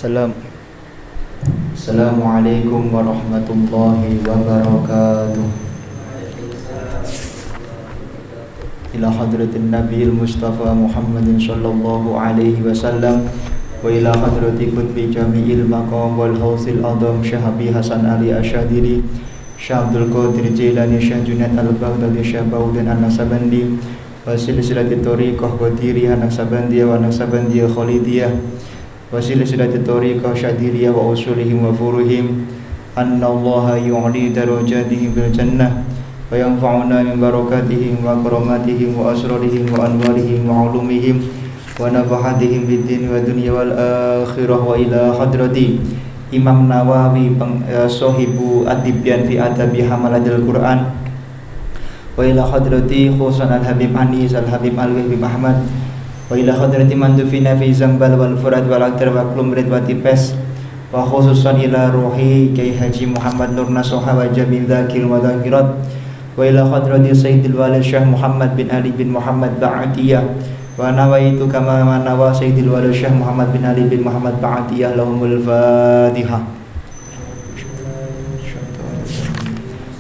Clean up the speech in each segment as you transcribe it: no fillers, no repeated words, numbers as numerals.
Salam. Assalamualaikum warahmatullahi wabarakatuh. Ila hadratin Nabiil Mustafa Muhammadin sallallahu alaihi wasallam wa ila hadrati qutbi jami'il maqam wal hausil adham Syekh Abi Hasan Ali Asyadili, Syekh Abdul Qadir Jailani, Syekh Junaid Al-Baghdadi, Syekh Baudan An-Nasabandi wa silsilati tariqah Qadiriyah Nasabandiyah wa Nasabandiyah Khalidiyah wasilati tariqah Syadiriyah wa usulihim wa furuhim anna Allah yu'li darajatihim bil jannah wa yanfa'una min barakatihim wa karamatihim wa asrarihim wa anwarihim wa ulumihim wa nafahatihim bid din wa dunya wal akhirah. Wa ila hadrati Imam Nawawi sahibu adibyan fi adabi hamalatil Quran wa ila hadrati Khusan Al-Habib Anis Al-Habib Al-Wahbi Ahmad wa ila hadrati mandufina fi Zambal wal Furad wal Aktar wa Klumrid wa Tipes wa khususan ila ruhi Kyai Haji Muhammad Nur Nasuha wa Jamil Dzakir wa Dzakirat wa ila hadrati Sayyidil Walid Syekh Muhammad bin Ali bin Muhammad Ba'atiyah wa nawaitu kama nawa Sayyidil Walid Syekh Muhammad bin Ali bin Muhammad Ba'atiyah lahumul Fatihah.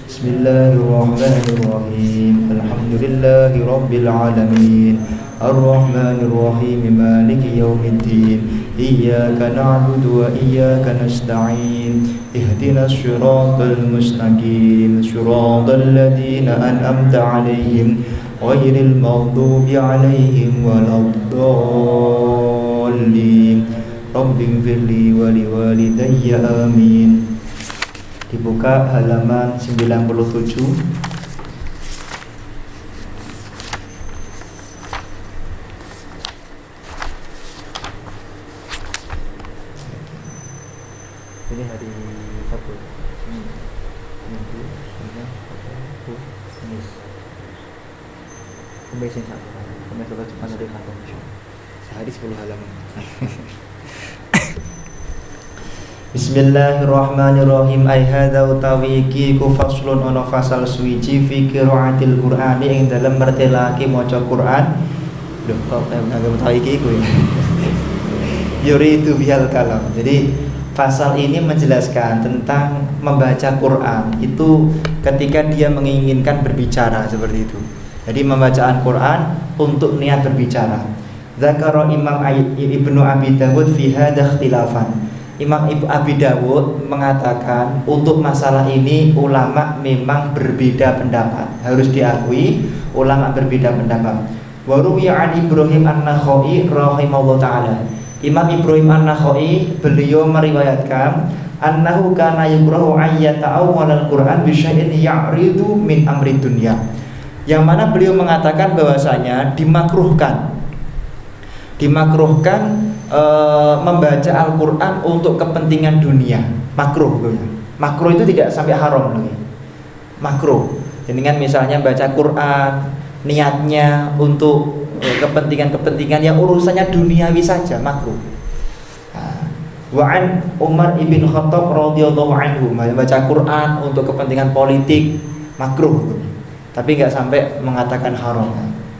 Bismillahirrahmanirrahim. Alhamdulillahi rabbil alamin. Ar-Rahmanir Rahim. Maliki yaumiddin. Iyyaka na'budu wa iyyaka nasta'in. Ihdinas siratal mustaqim. Siratal ladzina an'amta 'alaihim ghairil maghdubi 'alaihim waladdallin. Rabbighfirli wa liwalidayya amin. Dibuka halaman 97. Ini hari Sabtu, Minggu, Senin, Rabu, Kamis. Kamis yang satu, Kamis atau Jumat dari kantor. Sehari 10 halaman. Bismillahirrahmanirrahim. Ai hadza utawi iki ku faslun ana fasal suwiji fi qiraatil Qur'ani ing dalem mertelake maca Qur'an. Lho kok agak utawi iki ku. Yuridu bihal kalam. Jadi pasal ini menjelaskan tentang membaca Quran itu ketika dia menginginkan berbicara seperti itu. Jadi membacaan Quran untuk niat berbicara. Zakara Imam Ibnu Abi Dawud fi hadza ikhtilafan. Imam Abi Dawud mengatakan untuk masalah ini ulama memang berbeda pendapat. Harus diakui ulama berbeda pendapat. Wa ruwiya an Ibrahim An-Nakhai rahimahullah taala. Imam Ibrahim An-Nakhai beliau meriwayatkan annahu kana yukrahu ayyata awwalal Qur'an bi syai'in ya'ridu min amri dunya. Yang mana beliau mengatakan bahwasanya dimakruhkan membaca Al-Qur'an untuk kepentingan dunia. Makruh gitu. Makruh itu tidak sampai haram gitu. Makruh. Dengan misalnya baca Qur'an niatnya untuk kepentingan-kepentingan yang urusannya duniawi saja makruh. Wa'an Umar ibn Khattab radhiyallahu anhu membaca Quran untuk kepentingan politik makruh, tapi nggak sampai mengatakan haram,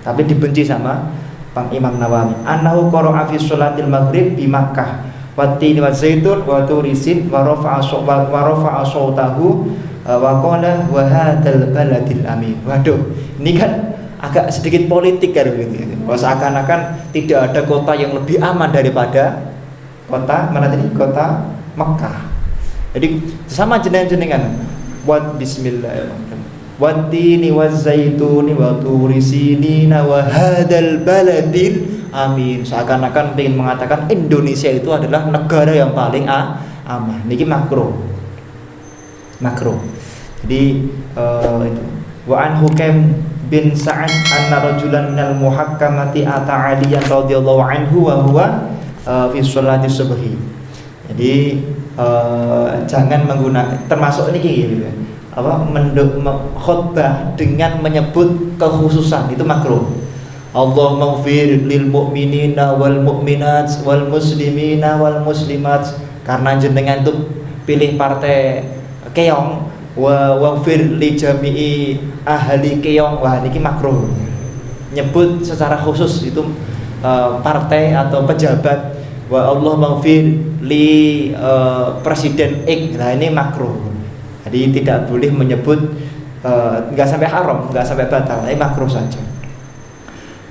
tapi dibenci sama Bang Imam Nawawi. Annahu qara'a fi sholatil maghrib di Makkah wa tin wa zaitun wa turisin wa rafa'a sautahu wa qala wa hadzal baladil amin. Waduh, ini kan agak sedikit politik kan begitu. Seakan-akan tidak ada kota yang lebih aman daripada kota mana tadi? Kota Mekah. Jadi sama jenengan buat bismillahirrahmanirrahim. Wattini wazaituni wa turisinina wa hadzal baladil amin. Seakan-akan ingin mengatakan Indonesia itu adalah negara yang paling aman. Niki makruh. Jadi itu wa an Hukaim bin Sa'ad anna rajulan minal muhakkamati ata Aliyan radhiyallahu anhu wa huwa fi sholati subhi. Jadi jangan menggunakan termasuk ini gitu ya. Khutbah dengan menyebut kekhususan itu makruh. Allahumma ighfir lil mu'minina wal mu'minat wal muslimina wal muslimat. Karena jenengan itu pilih partai keong wa waghfir li jami'i ahli keong. Wah niki makruh. Nyebut secara khusus itu partai atau pejabat wa Allah maghfir li presiden X. Nah ini makruh. Jadi tidak boleh menyebut, nggak sampai haram, nggak sampai batal, ini makruh saja.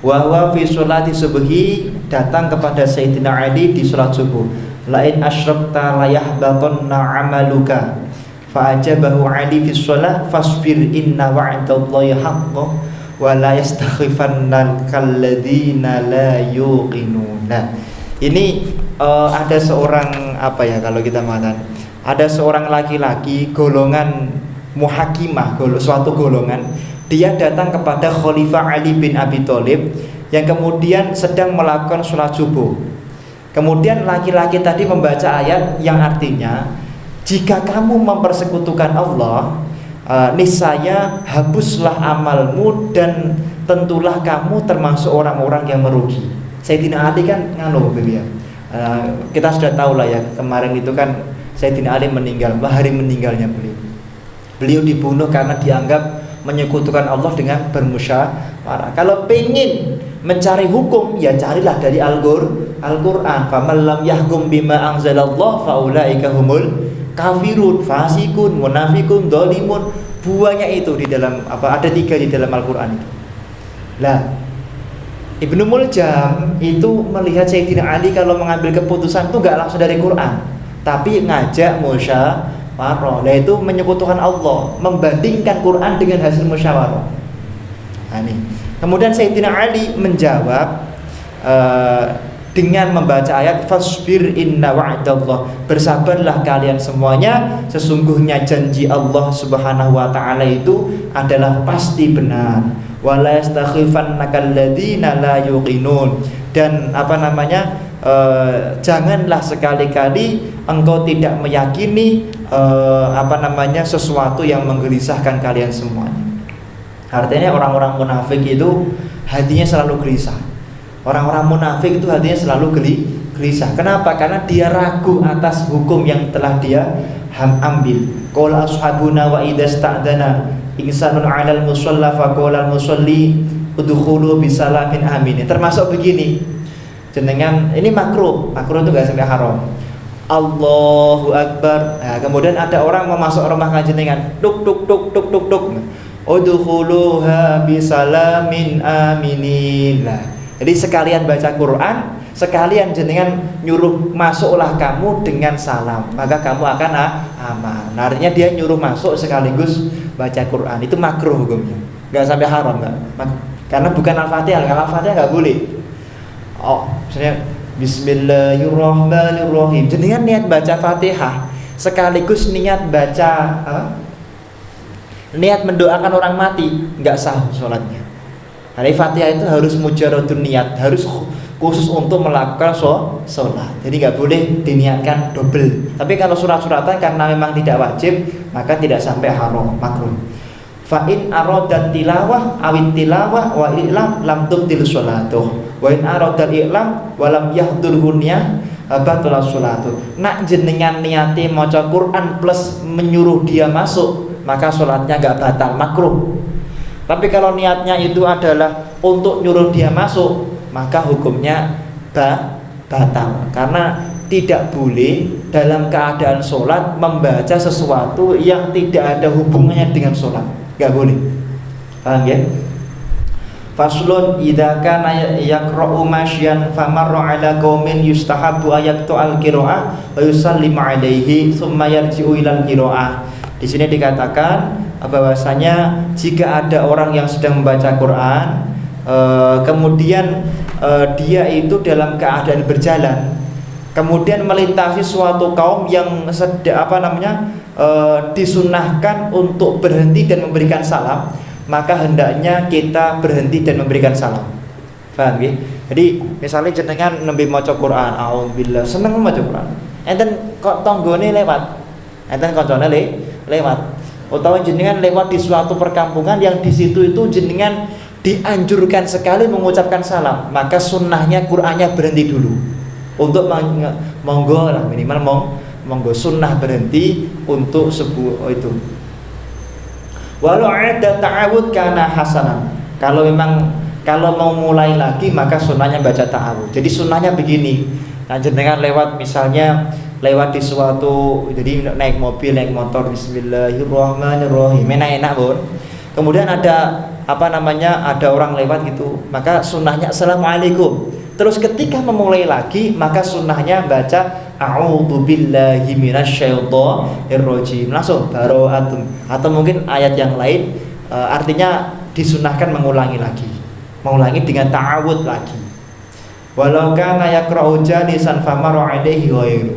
Wa huwa fi sholati subhi, datang kepada Sayyidina Ali di sholat subuh. Lain asyrakta la yahbatanna amaluka. Fa ajabahu Ali fi sholat fasbir inna wa'dallahi haqqun wa la yastakhifannaka alladhina la yuqinuna. Ini ada seorang kalau kita mengatakan ada seorang laki-laki golongan muhakimah, suatu golongan, dia datang kepada Khalifah Ali bin Abi Thalib yang kemudian sedang melakukan sholat subuh. Kemudian laki-laki tadi membaca ayat yang artinya, jika kamu mempersekutukan Allah, niscaya hapuslah amalmu dan tentulah kamu termasuk orang-orang yang merugi. Sayyidina Ali kan beliau. Kita sudah tahu lah ya, kemarin itu kan Sayyidina Ali meninggal, hari meninggalnya beliau. Beliau dibunuh karena dianggap menyekutukan Allah dengan bermusyawarah. Kalau pengen mencari hukum, ya carilah dari Al-Quran. Faman lam yahkum bima anzalallah faulaika humul kafirun, fasikun, munafikun, dolimun. Buahnya itu di dalam ada 3 di dalam Al-Quran itu. Lah, Ibnu Muljam itu melihat Sayyidina Ali kalau mengambil keputusan itu gak langsung dari Quran, tapi ngajak musyawarah. Nah itu menyekutukan Allah, membandingkan Quran dengan hasil musyawarah. Nah, ini. Kemudian Sayyidina Ali menjawab dengan membaca ayat fasbir inna wa'dallah, bersabarlah kalian semuanya, sesungguhnya janji Allah Subhanahu wa taala itu adalah pasti benar. Wala yastakhifannaka alladzina la yuqinun, dan janganlah sekali-kali engkau tidak meyakini sesuatu yang menggelisahkan kalian semuanya. Artinya orang-orang munafik itu hatinya selalu gelisah. Orang-orang munafik itu hatinya selalu gelisah. Kenapa? Karena dia ragu atas hukum yang telah dia ambil. Qala ashabuna wa idza sta'dana insanun 'alal musalla faqala al-musalli udkhulu bisalamin amin. Termasuk begini. Jenengan ini makruh itu enggak sampai haram. Allahu Akbar. Nah, kemudian ada orang mau masuk rumah jenengan, tuk tuk tuk tuk tuk tuk. Udkhuluha bisalamin aminin. Nah, jadi sekalian baca Quran, sekalian jenengan nyuruh masuklah kamu dengan salam, maka kamu akan aman. Nah, artinya dia nyuruh masuk sekaligus baca Quran. Itu makruh hukumnya, nggak sampai haram, nggak. Karena bukan Al-Fatihah. Kalau Al-Fatihah nggak boleh. Misalnya Bismillahirrahmanirrahim, jenengan niat baca Fatihah sekaligus niat baca niat mendoakan orang mati, nggak sah sholatnya. Hari Fatihah itu harus mujaradun niat, harus khusus untuk melakukan sholat. Jadi nggak boleh diniatkan double. Tapi kalau surat-suratan karena memang tidak wajib, maka tidak sampai haram, makruh. Fa in aradat tilawah awit tilawah wa ilam lam tubtil sholatuh. Wa in aradal ilam wa lam yahdurhu niyah batalah sholatuh. Nak jenengan niati maca Quran plus menyuruh dia masuk, maka sholatnya nggak batal, makruh. Tapi kalau niatnya itu adalah untuk nyuruh dia masuk, maka hukumnya batal. Karena tidak boleh dalam keadaan sholat membaca sesuatu yang tidak ada hubungannya dengan sholat, nggak boleh. Paham ya? Faslun idza kana yaqra'u masyan famarra 'ala qaumin yustahabbu ayatu al-qira'ah wa yusallimu 'alaihi tsumma yarji'u ilal qira'ah. Di sini dikatakan bahwasanya jika ada orang yang sedang membaca Quran, kemudian dia itu dalam keadaan berjalan, kemudian melintasi suatu kaum yang disunahkan untuk berhenti dan memberikan salam, maka hendaknya kita berhenti dan memberikan salam. Paham ya? Jadi misalnya jenengan nembe maca Quran, auzubillah, seneng maca Quran, enten kok tanggane lewat, enten kancane lewat, utawa jenengan lewat di suatu perkampungan yang di situ itu jenengan dianjurkan sekali mengucapkan salam, maka sunnahnya Qur'annya berhenti dulu untuk monggo lah, minimal monggo sunnah berhenti untuk sebuah itu. Walau ada ta'awud karena hasanah. Kalau mau mulai lagi maka sunnahnya baca ta'awud. Jadi sunnahnya begini, Nah, jenengan lewat misalnya lewat di suatu, jadi naik mobil, naik motor, bismillahirrahmanirrahim, enak-enak pun. Kemudian ada ada orang lewat gitu, maka sunnahnya assalamualaikum. Terus ketika memulai lagi, maka sunnahnya baca a'udzubillahi minasyaitonirrajim, langsung baro'atun, atau mungkin ayat yang lain, artinya disunahkan mengulangi dengan ta'awud lagi. Walau kana yaqra'u jalisan famaru alaihi ghairu.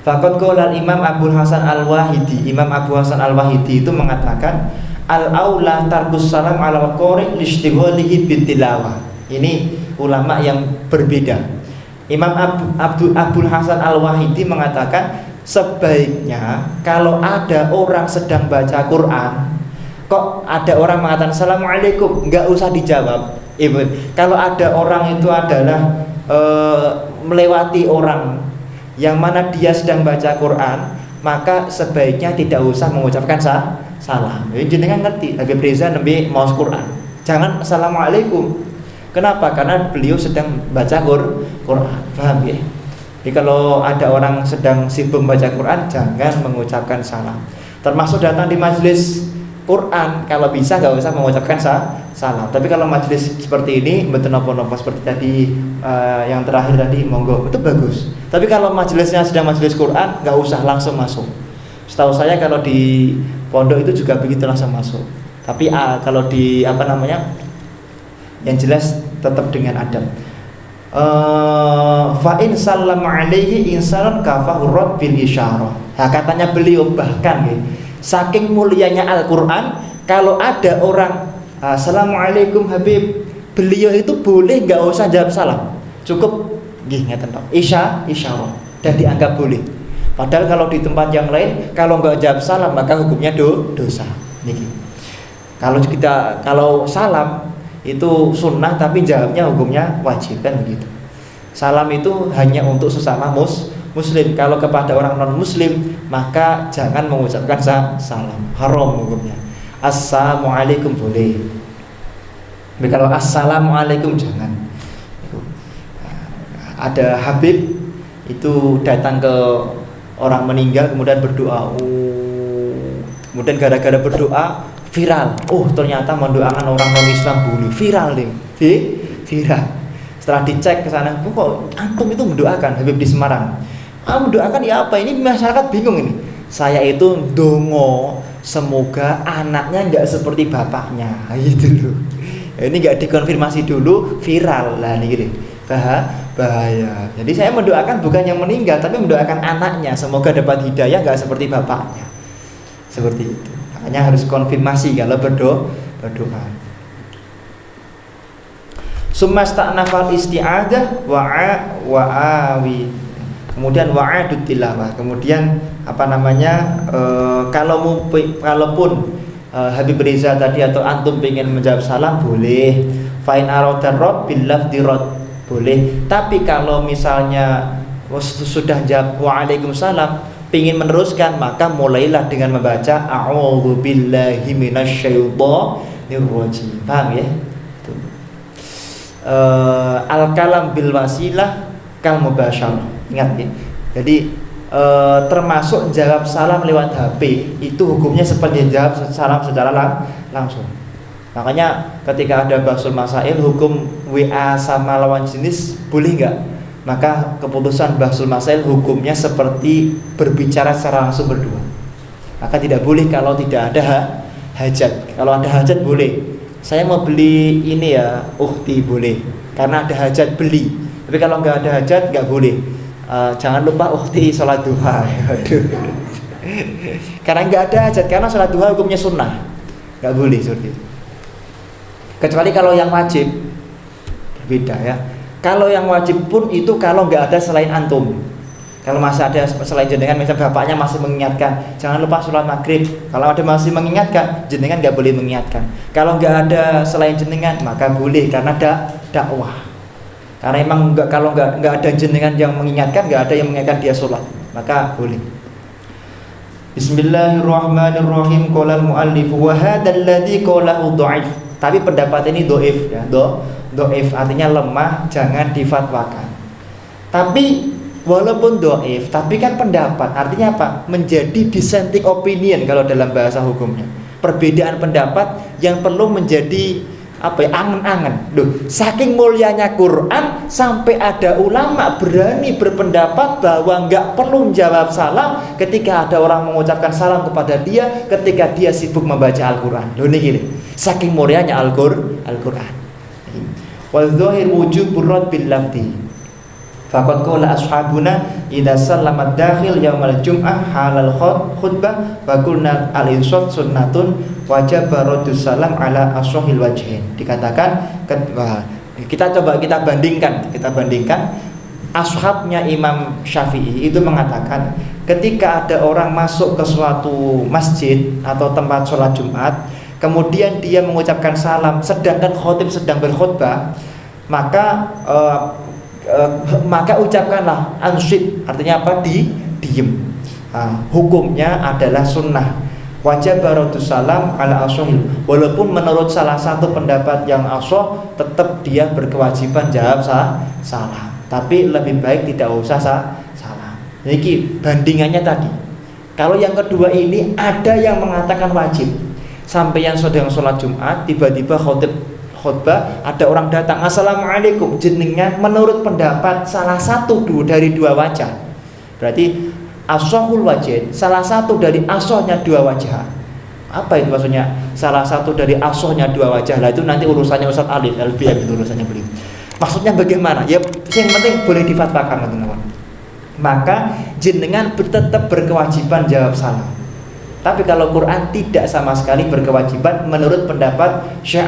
Faqad qala Imam Abu Hasan Al-Wahidi. Imam Abu Hasan Al-Wahidi itu mengatakan al-aula tarkus salam ala qari listighalihi bitilawah. Ini ulama yang berbeda. Imam Abdul Hasan Al-Wahidi mengatakan sebaiknya kalau ada orang sedang baca Quran, kok ada orang mengatakan assalamualaikum, enggak usah dijawab. Kalau ada orang itu adalah melewati orang yang mana dia sedang baca Quran, maka sebaiknya tidak usah mengucapkan salam. Jadi jenengan ngerti, Habib Reza nembe maos Quran, jangan assalamualaikum. Kenapa? Karena beliau sedang baca Quran. Paham ya? Jadi kalau ada orang sedang sibuk baca Quran, jangan mengucapkan salam. Termasuk datang di majelis Quran, kalau bisa nggak usah mengucapkan salam. Tapi kalau majelis seperti ini, betul nopo-nopo seperti tadi yang terakhir tadi, monggo, itu bagus. Tapi kalau majelisnya sedang majelis Quran, nggak usah langsung masuk. Setahu saya kalau di pondok itu juga begitu, langsung masuk. Tapi kalau di yang jelas tetap dengan adab. Fa in sallama alaihi insan kafahu bil isyarah. Nah, katanya beliau bahkan saking mulianya Al-Quran, kalau ada orang assalamualaikum Habib, beliau itu boleh nggak usah jawab salam, cukup isyarah, dan dianggap boleh. Padahal kalau di tempat yang lain, kalau nggak jawab salam maka hukumnya dosa. Kalau salam itu sunnah, tapi jawabnya hukumnya wajib, kan begitu. Salam itu hanya untuk sesama muslim. Kalau kepada orang non muslim, maka jangan mengucapkan salam, haram hukumnya. Assalamualaikum boleh, tapi kalau assalamualaikum jangan. Ada Habib itu datang ke orang meninggal, kemudian berdoa, kemudian gara-gara berdoa viral. Ternyata mendoakan orang non Islam boleh, viral viral. Setelah dicek ke sana, kok antum itu mendoakan Habib di Semarang? Mendoakan ya apa? Ini masyarakat bingung ini. Saya itu dongo semoga anaknya nggak seperti bapaknya, gitu loh. Ini nggak dikonfirmasi dulu, viral lah nih, bahaya. Jadi saya mendoakan bukan yang meninggal, tapi mendoakan anaknya semoga dapat hidayah nggak seperti bapaknya. Seperti itu. Makanya harus konfirmasi kalau berdoa. Sumasta'nafal isti'adah wa'awi. Kemudian wa'adut tilawah. Kemudian kalaupun Habib Reza tadi atau antum pengen menjawab salam boleh. Fa'in aradar rabb bil lafdhi rad boleh. Tapi kalau misalnya sudah jawab waalaikumsalam, ingin meneruskan, maka mulailah dengan membaca a'udzubillahi minasyaitonirrajim. Paham ya? Al-kalam bil wasilah kal mubasyarah. Ingat ya. Jadi termasuk jawab salam lewat HP itu hukumnya seperti jawab salam secara langsung. Makanya ketika ada bahsul masail, hukum WA sama lawan jenis boleh nggak? Maka keputusan bahsul masail hukumnya seperti berbicara secara langsung berdua. Maka tidak boleh kalau tidak ada hajat. Kalau ada hajat boleh. Saya mau beli ini ya, ukhti boleh, karena ada hajat beli. Tapi kalau nggak ada hajat nggak boleh. Jangan lupa ukhti sholat duha. Karena nggak ada hajat, karena sholat duha hukumnya sunnah, nggak boleh seperti itu. Kecuali kalau yang wajib, berbeda ya. Kalau yang wajib pun itu kalau nggak ada selain antum. Kalau masih ada selain jenengan, misalnya bapaknya masih mengingatkan, jangan lupa sholat maghrib. Kalau ada masih mengingatkan, jenengan nggak boleh mengingatkan. Kalau nggak ada selain jenengan, maka boleh karena ada dakwah. Karena emang kalau nggak ada jenengan yang mengingatkan, nggak ada yang mengingatkan dia sholat, maka boleh. Bismillahirrahmanirrahim. Qala al-muallif wa hadzal ladzi qalahu dhaif. Tapi pendapat ini dhaif ya, dhaif artinya lemah, jangan difatwakan. Tapi walaupun dhaif, tapi kan pendapat. Artinya apa? Menjadi dissenting opinion kalau dalam bahasa hukumnya. Perbedaan pendapat yang perlu menjadi angen-angen. Loh, saking mulianya Quran sampai ada ulama berani berpendapat bahwa nggak perlu menjawab salam ketika ada orang mengucapkan salam kepada dia ketika dia sibuk membaca Al-Quran. Loh, ini gini. Saking mulianya Al-Quran. Wa dzahir wujubur radd bil lafzi. Faqad qala ashabuna idza sallama dakhil yaumal jum'ah halal khutbah wa qulna al-insat sunnatun wajib raddus salam ala ashahil wajhin. Dikatakan kita bandingkan ashabnya Imam Syafi'i itu mengatakan ketika ada orang masuk ke suatu masjid atau tempat sholat Jumat, kemudian dia mengucapkan salam sedangkan khatib sedang berkhutbah, maka ucapkanlah ansyid, artinya apa? Diem. Hukumnya adalah sunnah. Wajib raddus salam ala ashahil. Walaupun menurut salah satu pendapat yang ashah tetap dia berkewajiban jawab salam. Tapi lebih baik tidak usah salam. Jadi bandingannya tadi. Kalau yang kedua ini ada yang mengatakan wajib. Sampai yang sedang sholat Jumat tiba-tiba khutbah, ada orang datang, assalamualaikum, jenengan menurut pendapat salah satu dari dua wajah. Berarti ashahul wajh, salah satu dari ashahnya dua wajah. Apa itu maksudnya? Salah satu dari ashahnya dua wajah. Lah itu nanti urusannya Ustaz Alif, LBM itu urusannya beliau. Maksudnya bagaimana? Ya yang penting boleh difatwakan, teman-teman. Maka jenengan tetap berkewajiban jawab salam. Tapi kalau Quran tidak sama sekali berkewajiban menurut pendapat Syekh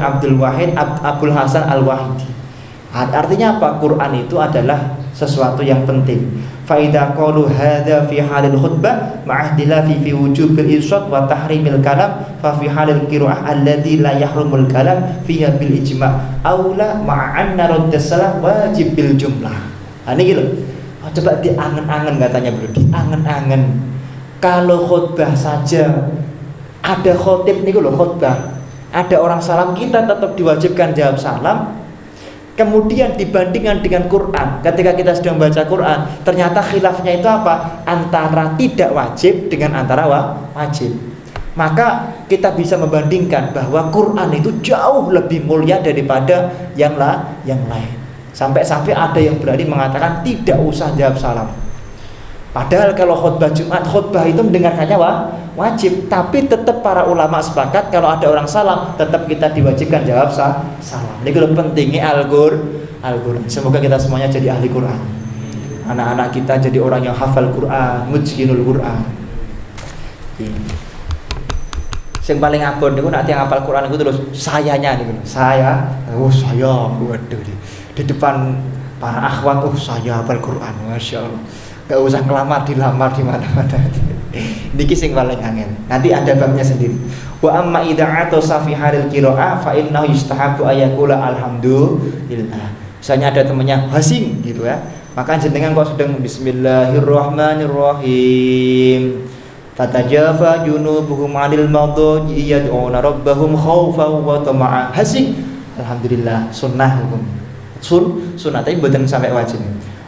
Abdul Wahid Abdul Hasan Al-Wahidi. Artinya apa? Quran itu adalah sesuatu yang penting. Fa idza qalu hadza fi halil khutbah ma'ahdilafi fi wujubil irsyad wa tahrimil kalam fa fi halil qiraah alladhi la yahrumul kalam fiha bil ijma' aula ma'anna raddas salam wajib bil jumlah. Ini gitu. Coba diangen-angen katanya bro, diangen-angen. Kalau khutbah saja ada khotib nih loh, khutbah ada orang salam, kita tetap diwajibkan jawab salam. Kemudian dibandingkan dengan Quran, ketika kita sedang baca Quran, ternyata khilafnya itu apa? Antara tidak wajib dengan antara wajib. Maka kita bisa membandingkan bahwa Quran itu jauh lebih mulia daripada yang lain. Sampai-sampai ada yang berani mengatakan tidak usah jawab salam. Padahal kalau khutbah Jumat, khutbah itu mendengarkannya wajib, tapi tetap para ulama sepakat kalau ada orang salam, tetap kita diwajibkan jawab salam. Ini kalau pentingnya Al-Quran. Semoga kita semuanya jadi ahli Quran. Anak-anak kita jadi orang yang hafal Quran, mujkinul Quran. Yang paling abon itu nanti yang hafal Quran itu terus sayanya nih, saya, waduh di depan para akhwat, saya hafal Quran, masya Allah. Gak usah dilamar di mana-mana. Niki sing paling angel. Nanti ada babnya sendiri. Wa amma idza atasa fi haril qiraah fa innahu yustahabu ayaqula alhamdulillah. Misalnya ada temannya Hasim gitu ya. Maka jenengan kok sedang bismillahirrahmanirrahim. Tatajafa junubuhum 'anil madhaji yad'una rabbahum khaufan wa tama'an. Hasim. Alhamdulillah, sunnah hukum. Sunnah tapi mboten sampai wajib.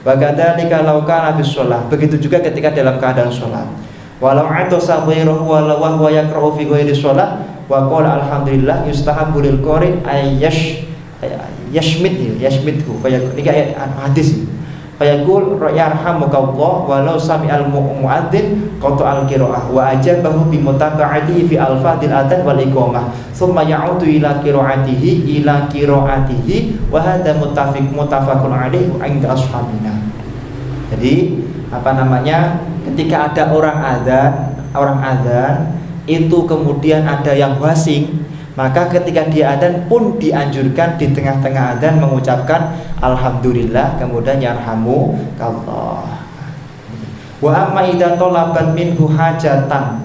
Wa kadzalika law kana bis shalah. Begitu juga ketika dalam keadaan salat. Walau atasa ghairuhu wa huwa yaqra'u fi ghairi shalah wa qala alhamdulillah yustahabbu lil qari yashmidhu kayak ini kayak hadis. Fayaqul yarhamukallah walau sami'al muadzin qata al-qiraah wa ajabahu bi mutaba'atihi fi al-fadil adzan wal iqamah thumma ya'udu ila qiraatihi wa hadha muttafaqun alaihi 'inda ashabina. Jadi ketika ada orang adzan itu kemudian ada yang wasing, maka ketika dia adzan pun dianjurkan di tengah-tengah adzan mengucapkan alhamdulillah kemudian yarhamukallah. Wa amma idza talaban minhu hajatan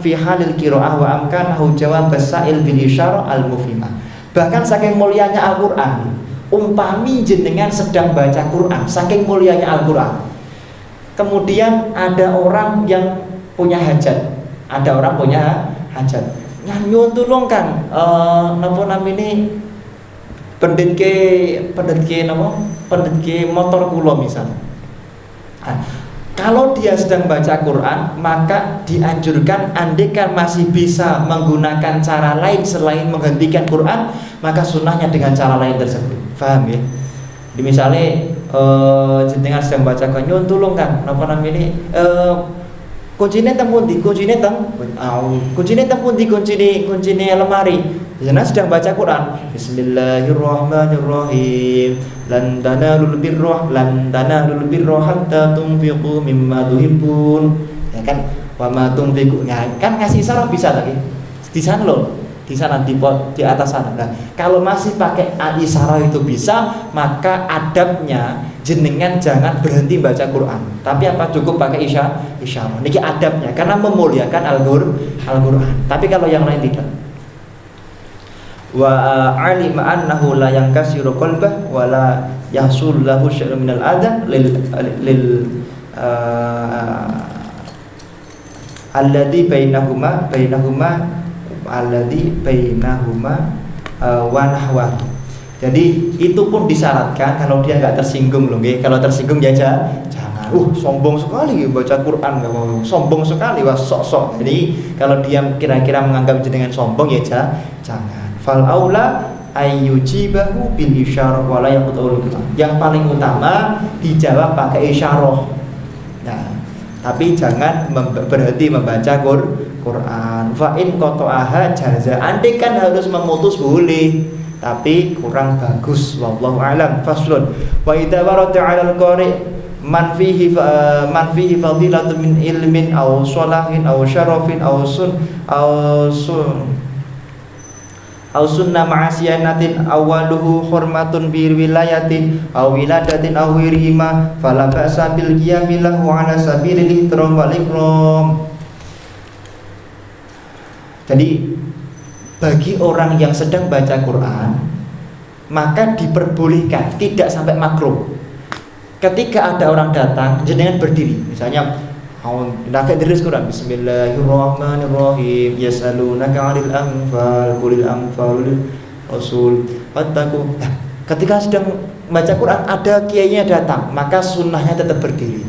fi halil qiraah wa amkanahu jawab basail bil isyarah al mufhimah. Bahkan saking mulianya Al-Qur'an, umpami jenengan sedang baca Quran, saking mulianya Al-Qur'an. Kemudian ada orang yang punya hajat. nyuwun tulung Kang, napa namine pendhetke motor kula misal. Nah, kalau dia sedang baca Quran, maka dianjurkan andaikan masih bisa menggunakan cara lain selain menghentikan Quran, maka sunnahnya dengan cara lain tersebut. Paham ya? Di misalnya jenengan sedang baca nyuwun tulung Kang, napa namine kuncine teng pundi? Kuncine teng pundi? Kuncine lemari. Jenengan sedang baca Quran. Bismillahirrahmanirrahim. Lan tanalul birra hatta tunfiqu mimma tuhibbun. Ya kan? Wa ma tunfiqu. Ya, kan ngasih isyarat bisa lagi. Di sana loh. Di sana di atas sana. Nah, kalau masih pakai isyarat itu bisa, maka adabnya jenengan jangan berhenti baca Quran. Tapi apa cukup pakai isyarat. Niki adabnya karena memuliakan Al-Qur'an. Tapi kalau yang lain tidak. Wa alima annahu la yankasiru qalbah wa la yahsul lahu syai'un minal adha lil alladhi bainahuma wa nahwa. Jadi itu pun disyaratkan kalau dia nggak tersinggung loh, kalau tersinggung ya jangan. Sombong sekali baca Quran, nggak mau. Sombong sekali, wah sok-sok. Jadi kalau dia kira-kira menganggap jenengan sombong ya jangan. Fal aula ayyujibahu bil isyarah wala yaqtul kalam. Yang paling utama dijawab pakai isyarah. Nah, tapi jangan berhenti membaca Quran. Fa in qata'aha jaza. Andai kan harus memutus boleh, tapi kurang bagus. Wallahu a'lam. Faslun. Wa idza warada 'alal qari' man fihi fadilatun min ilmin aw shalahin aw syarafin aw sunnah ma'asiyanatin awaluhu hurmatun bir wilayatin aw wiladatin aw wirhima fala ba'sa bil qiyami lahu 'ala sabilil ihtiram wal ikram. Jadi bagi orang yang sedang baca Quran, maka diperbolehkan, tidak sampai makruh. Ketika ada orang datang, jenengan berdiri, misalnya nak terus Quran, Bismillahirrahmanirrahim, yasalunaka 'anil anfal, qulil anfal rasul fattaku. Ketika sedang baca Quran, ada kiainya datang, maka sunnahnya tetap berdiri,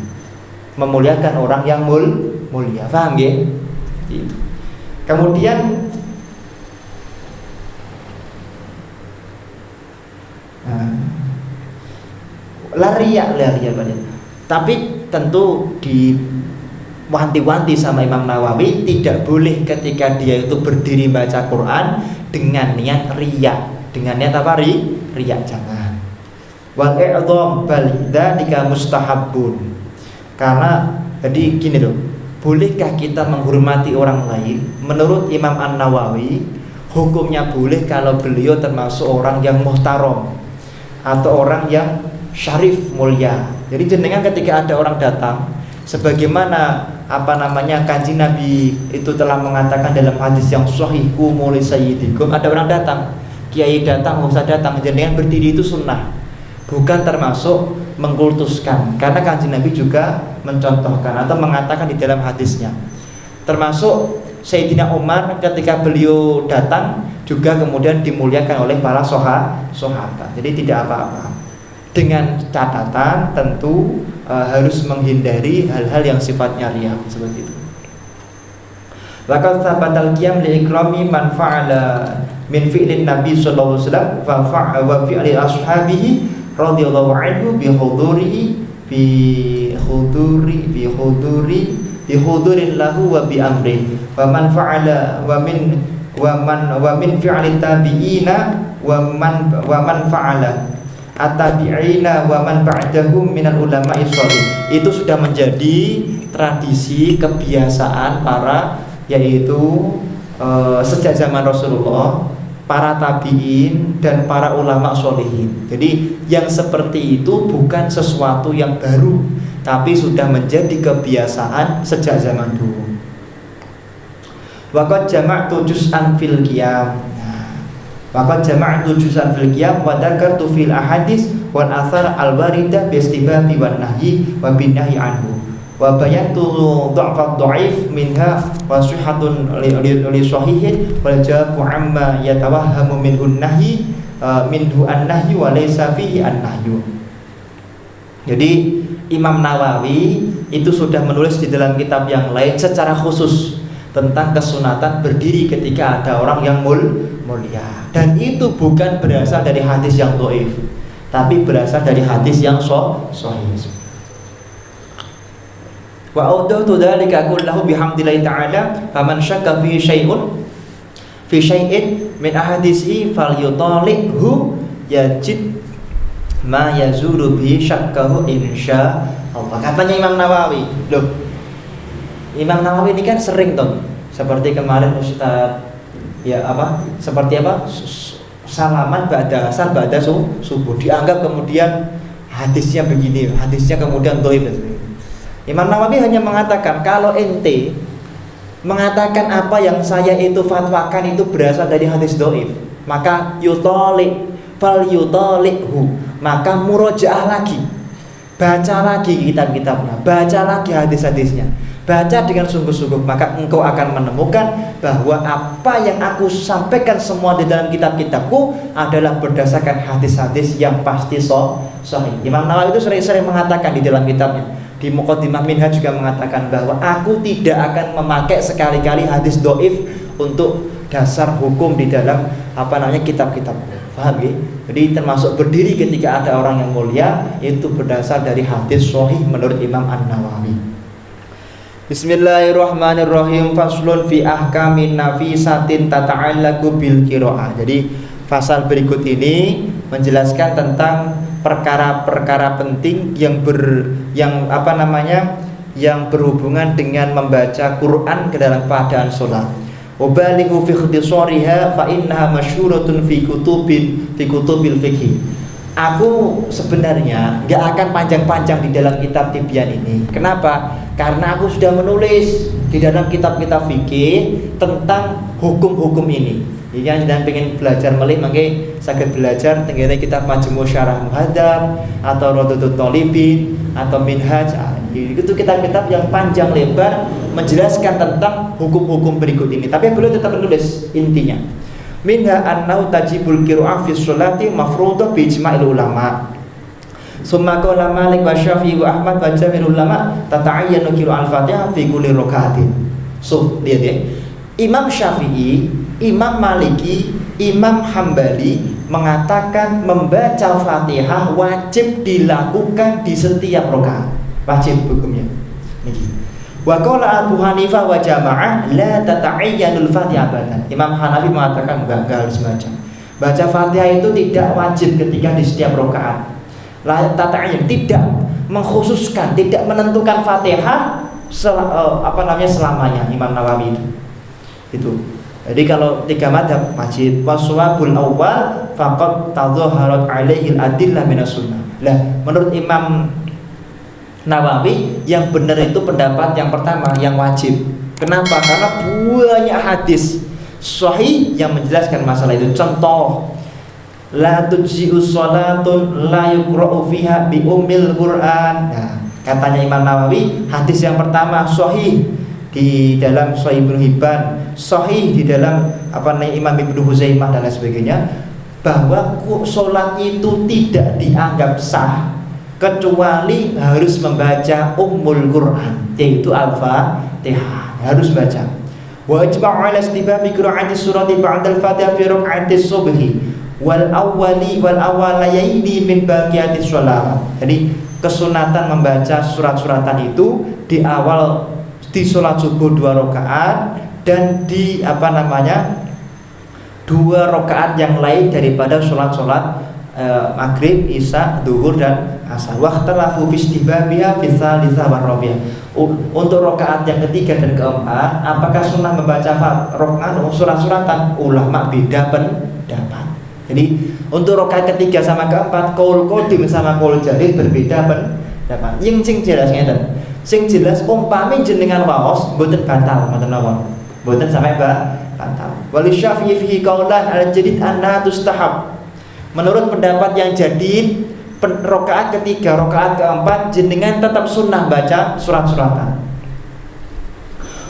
memuliakan orang yang mulia. Paham ya? Gitu. Kemudian lariya. Tapi tentu wanti-wanti sama Imam Nawawi tidak boleh ketika dia itu berdiri baca Quran dengan niat riya. Dengan niat apa? Riya, jangan. Wal i'dham bal dzalika mustahabbun. Karena jadi gini loh, bolehkah kita menghormati orang lain? Menurut Imam An-Nawawi, hukumnya boleh kalau beliau termasuk orang yang muhtaram atau orang yang syarif, mulia. Jadi jenengan ketika ada orang datang, sebagaimana Kanjeng Nabi itu telah mengatakan dalam hadis yang sahih, qumu li sayyidikum, ada orang datang, kiai datang, ustaz datang, jenengan berdiri itu sunnah, bukan termasuk mengkultuskan. Karena Kanjeng Nabi juga mencontohkan atau mengatakan di dalam hadisnya, termasuk Sayyidina Umar ketika beliau datang juga kemudian dimuliakan oleh para sahabat. Jadi tidak apa-apa, dengan catatan tentu harus menghindari hal-hal yang sifatnya riya seperti itu. Laqad thabatal qiyam li ikrami man fa'ala min fi'lin Nabi sallallahu alaihi wasallam wa fi'li ashabihi radhiyallahu anhu bi hudurin lahu wa bi amri wa man fa'ala wa min fi'li tabi'ina wa man fa'ala at-tabi'ina wa man ba'dahum minal ulama'i shalih. Itu sudah menjadi tradisi kebiasaan para, yaitu sejak zaman Rasulullah, para tabi'in dan para ulama sholihin. Jadi yang seperti itu bukan sesuatu yang baru, tapi sudah menjadi kebiasaan sejak zaman dulu. Waqad jama'tu juz'an fil qiyam. Waqad jama'tu juz'an fil qiyam wa dzakartu fil ahadits wal athar al waridah bi istibabi wan nahyi wa bin nahyi anhu wa bayantu dha'fad dha'if minha wa sihhatun li sahihin wal jawabu amma yatawahhamu minhu an-nahyi minhu an-nahyu wa laysa fihi an-nahyu. Jadi Imam Nawawi itu sudah menulis di dalam kitab yang lain secara khusus tentang kesunatan berdiri ketika ada orang yang mulia, dan itu bukan berasal dari hadis yang dhaif, tapi berasal dari hadis yang sahih. Wa awdatu dzalika kullahu bihamdillahi ta'ala faman syakka fi syai'in min ahadisi falyutalihu yajid ma yazuru bi syakkahu insya Allah. Katanya Imam Nawawi. Loh, Imam Nawawi ini kan sering tuh, seperti kemarin Ustaz seperti salaman ba'da asar ba'da subuh, dianggap kemudian hadisnya begini, hadisnya kemudian dhaif. Imam Nawawi hanya mengatakan kalau ente mengatakan apa yang saya itu fatwakan itu berasal dari hadis dhaif, maka falyutalihu, maka murojaah lagi, baca lagi kitab-kitabnya, baca lagi hadis-hadisnya, baca dengan sungguh-sungguh, maka engkau akan menemukan bahwa apa yang aku sampaikan semua di dalam kitab-kitabku adalah berdasarkan hadis-hadis yang pasti sahih. Imam Nawawi itu sering-sering mengatakan di dalam kitabnya, di Muqaddimah Minhaj juga mengatakan bahwa aku tidak akan memakai sekali-kali hadis dhaif untuk dasar hukum di dalam kitab-kitabku. Paham ya? Jadi termasuk berdiri ketika ada orang yang mulia itu berdasar dari hadis sahih menurut Imam An-Nawawi. Bismillahirrahmanirrahim. Faslun fi ahkamin nafisatin tata'allaqu bil qiraah. Jadi pasal berikut ini menjelaskan tentang perkara-perkara penting yang berhubungan dengan membaca Quran ke dalam keadaan sholat. Ubalighu fi ikhtisariha fa innaha masyhuratun fi kutubil fiqh. Aku sebenarnya enggak akan panjang-panjang di dalam kitab Tibyan ini. Kenapa? Karena aku sudah menulis di dalam kitab-kitab fikih tentang hukum-hukum ini. Jadi yang sedang pengen belajar melih mangke saged belajar tenggene kitab Majmu' Syarah Muhadzab atau Radhutut Thalibin atau Minhaj. Itu kitab-kitab yang panjang lebar menjelaskan tentang hukum-hukum berikut ini. Tapi beliau tetap menulis intinya. Minha annau tajibul qira'ah fi sholati mafruḍah bi ijma'il ulama. Summa qala Malik wa Syafi'i wa Ahmad wa jami'ul ulama tata'ayyanu qira'al Fatihah fi kulli raka'atin. So, lihat ya. Imam Syafi'i, Imam Maliki, Imam Hambali mengatakan membaca Fatihah wajib dilakukan di setiap rakaat. Wajib hukumnya. Wa qala Abu Hanifah wa jamaah la tata'ayyanul Fatihah abadan. Imam Hanafi mengatakan enggak harus baca. Baca Fatihah itu tidak wajib ketika di setiap rakaat. La tata'ayyan, tidak mengkhususkan, tidak menentukan Fatihah selamanya. Imam Nawawi itu. Jadi kalau tiga madzhab wajib. Waswabul awwal faqad tadhaharat alaihi al-adillah minas sunnah. Lah, menurut Imam Nawawi yang benar itu pendapat yang pertama, yang wajib. Kenapa? Karena banyak hadis sahih yang menjelaskan masalah itu. Contoh, la tujzi'u shalatun la yuqra'u fiha bi ummil Qur'an. Nah, katanya Imam Nawawi, hadis yang pertama sahih di dalam Sahih Ibnu Hibban, sahih di dalam Imam Ibnu Huzaimah dan lain sebagainya, bahwa sholat itu tidak dianggap sah kecuali harus membaca Ummul Quran, yaitu Al-Fatihah, harus baca. Wa ijma'u 'ala istihbabi qira'ati surati ba'da al-Fatihah fi rak'ati subhi wal awwalayaini min baqiyati shalah. Jadi kesunatan membaca surat-suratan itu di awal di sholat subuh 2 rakaat dan di 2 rakaat yang lain daripada sholat maghrib, isya, zuhur dan asar. Waqtalafu fi istihbabiha fi tsalitsah wa rabi'ah. Untuk rakaat yang ketiga dan keempat, apakah sunnah membaca surat-suratan? Ulama beda pendapat. Jadi untuk rakaat ketiga sama keempat, qaul qadim sama qaul jadid berbeda pendapat. Sing jelas ngeten. Sing jelas umpami jenengan waos mboten batal, mboten napa? Mboten sampai batal. Wal Syafi'i fihi qaulan al-jadid anna tustahab. Menurut pendapat yang jadid rakaat ketiga, rakaat keempat jenengan tetap sunnah baca surat-suratan.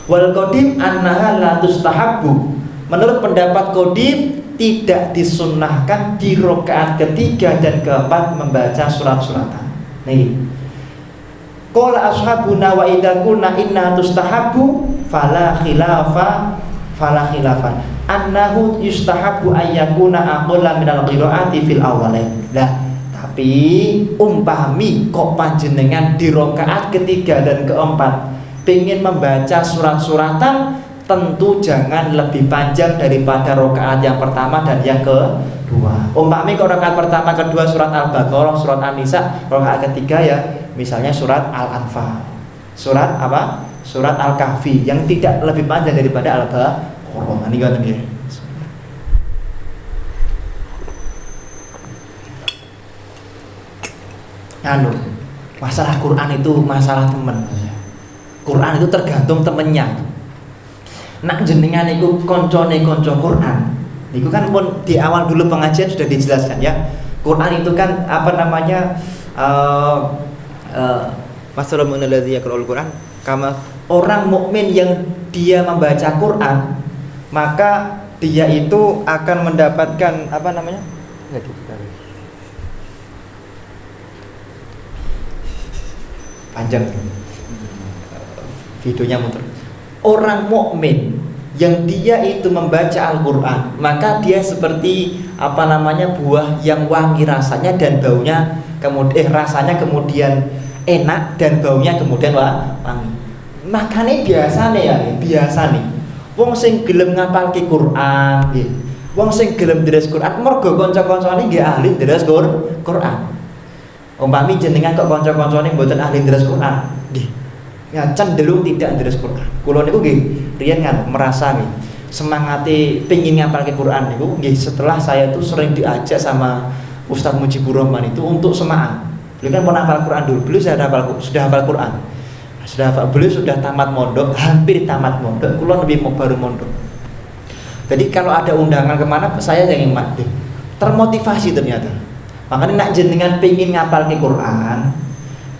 Wal qadim annaha la tustahabbu. Menurut pendapat qadim tidak disunnahkan di rakaat ketiga dan keempat membaca surat-suratan. Nih. Qala ashabuna wa idza qulna inna tustahabbu fala khilafan annahu yustahabbu ayyakuna aqalla minal qiraati fil awwalain. Lah, tapi umpami kok panjenengan di rakaat ketiga dan keempat pengen membaca surat-suratan, tentu jangan lebih panjang daripada rakaat yang pertama dan yang kedua. Umpami kok rakaat pertama kedua surat Al-Baqarah, surat An-Nisa, rakaat ketiga ya misalnya surat Al-Anfal, surat apa? Surat Al-Kahfi yang tidak lebih panjang daripada Al-Baqarah. Ini kan ya. Masalah Quran itu masalah temen. Quran itu tergantung temennya. Nak jenengan itu koncone konco Quran. Itu kan pun di awal dulu pengajian sudah dijelaskan ya. Quran itu kan apa namanya? Masalul mu'min alladzi yaqra'ul Quran kama orang mukmin yang dia membaca Quran, maka dia itu akan mendapatkan apa namanya? Panjang videonya muter. Orang mukmin yang dia itu membaca Al-Quran, maka dia seperti apa namanya buah yang wangi rasanya dan baunya kemudian rasanya kemudian enak dan baunya kemudian wangi. Makanya biasa nih wong sing gelem ngapalke Quran nggih, wong sing gelem deres Quran mergo kanca-kancane nggih ahli deres Quran. Umpami jenengan kok kanca-kancane mboten ahli deres Quran nggih, ya cenderung tidak deres Quran. Kula niku nggih riyen merasa nggih semangate pengin ngapalke Quran niku nggih setelah saya tuh sering diajak sama Ustaz Mujibur Rahman itu untuk semaan. Beliau kan mau hafal Quran dulu, beliau sudah hafal Quran. Beliau sudah tamat mondok, hampir tamat mondok. Kulo lebih baru mondok. Jadi kalau ada undangan kemana, saya yang mati. Termotivasi ternyata. Makanya nak jenengan pengin ngapal ke Quran,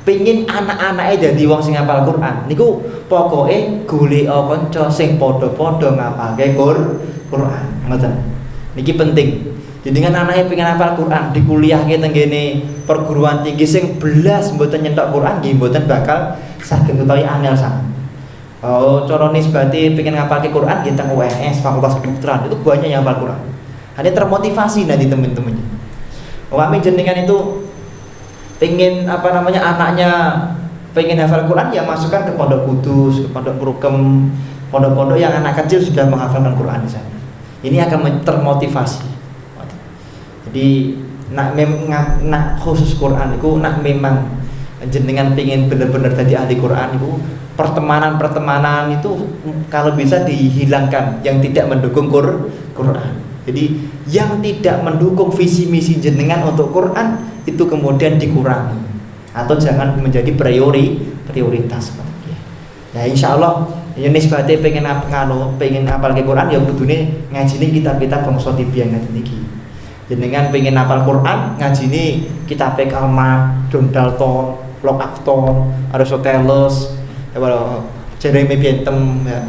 pengin anak-anaknya jadi wong sing ngapal Quran. Niku pokoke golek kanca sing padha-padha ngapal ke Quran. Ngoten. Niki penting. Jadi dengan anaknya pengen hafal Quran di kuliah kita tenggene perguruan tinggi sing belas mboten nyentok Quran nggih mboten bakal saged utawi angel sangat. Oh, cara nisbati pengen ngapalke Quran nggih teng UNS Fakultas Kedokteran itu banyak yang hafal Quran. Hanya termotivasi nanti teman-temannya. Wami jenengan itu pengen apa namanya anaknya pengen hafal Quran ya masukkan ke Pondok Kudus, ke Pondok Murukem, pondok-pondok yang anak kecil sudah menghafalkan Quran di sana. Ini akan termotivasi. Jadi nak khusus Quran itu nak memang jenengan pengen bener-bener jadi ahli Quran itu pertemanan itu kalau bisa dihilangkan yang tidak mendukung Quran. Jadi yang tidak mendukung visi misi jenengan untuk Quran itu kemudian dikurangi atau jangan menjadi prioritas. Ya insya Allah ya nisbate pengen hafal Quran ya kudune ngajine kitab-kitab bangsa tibiyang ngaten iki. Jenengan pengen hafal Quran ngajine kitab Karl Marx, John Dalton, Locke Acton, Aristoteles, Jeremy Bentham, ya,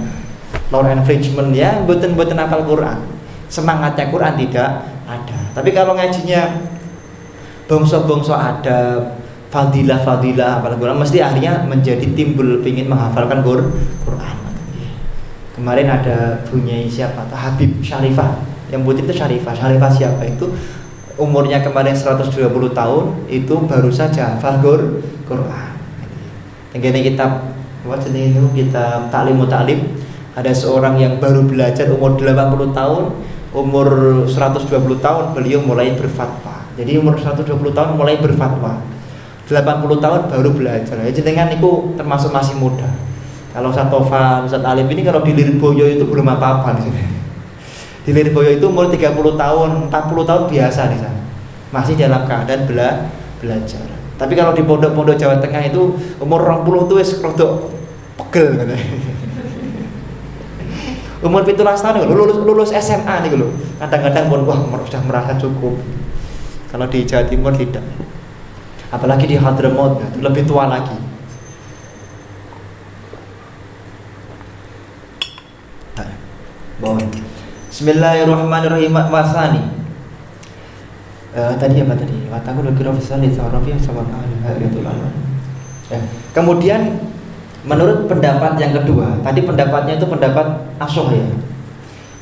Lawrence Fridman ya, mboten hafal Quran. Semangatnya Quran tidak ada. Tapi kalau ngajinya bangsa-bangsa ada fadilah hafal Quran, mesti akhirnya menjadi timbul pengen menghafalkan Quran. Kemarin ada Bunyai siapa? Habib Syarifah. Yang putih itu Syarifah siapa itu umurnya kemarin 120 tahun itu baru saja hafal Quran. Tenggene kitab kitab Ta'limut Ta'lim ada seorang yang baru belajar umur 80 tahun, umur 120 tahun beliau mulai berfatwa. Jadi umur 120 tahun mulai berfatwa. 80 tahun baru belajar. Ya jenengan itu termasuk masih muda. Kalau Ustaz Tofa, Ustaz Alim ini kalau di Lirboyo itu belum apa-apa di sini. Di Lirboyo itu umur 30 tahun, 40 tahun biasa di sana. Masih dalam keadaan belajar. Tapi kalau di pondok-pondok Jawa Tengah itu umur 20 tuh wis rodok pegel katanya. Umur 17 tahun lulus SMA nih lho. Kadang-kadang pun wah sudah merasa cukup. Kalau di Jawa Timur tidak. Apalagi di Hadramaut, lebih tua lagi. Bawa. Bismillahirrahmanirrahim. Wasani. Tadi apa tadi? Wataku lagi rofisali sarafi sama kemudian menurut pendapat yang kedua, tadi pendapatnya itu pendapat Ash'ari ya.